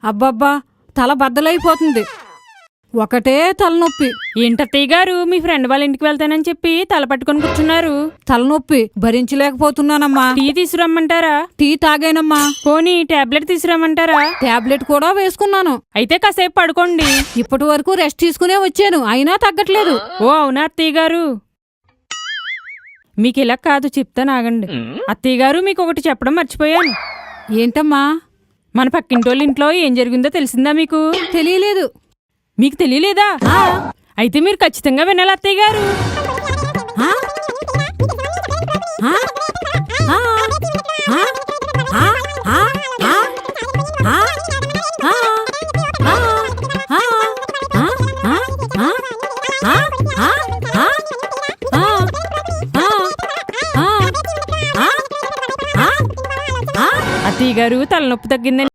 అబ్బబ్బా తల బద్దలైపోతుంది. ఒకటే తలనొప్పి. ఏంటత్తయ్య గారు మీ ఫ్రెండ్ వాళ్ళ ఇంటికి వెళ్తానని చెప్పి తల పట్టుకొని కూర్చున్నారు? తలనొప్పి భరించలేకపోతున్నానమ్మా. టీ తీసుకురమ్మంటారా? టీ తాగానమ్మా. పోనీ టాబ్లెట్ తీసుకురమ్మంటారా? టాబ్లెట్ కూడా వేసుకున్నాను. అయితే కాసేపు పడుకోండి. ఇప్పటి వరకు రెస్ట్ తీసుకునే వచ్చాను, అయినా తగ్గట్లేదు. ఓ అవునా అత్తయ్య గారు? మీకు ఇలా కాదు, చెప్తాను ఆగండి. అత్తయ్య గారు మీకు ఒకటి చెప్పడం మర్చిపోయాను. ఏంటమ్మా? మన పక్కింటోళ్ళ ఇంట్లో ఏం జరిగిందో తెలిసిందా మీకు? తెలియలేదు. మీకు తెలియలేదా? అయితే మీరు ఖచ్చితంగా వినాలి అత్తయ్య గారు. అత్తయ్య గారు తలనొప్పి తగ్గిందని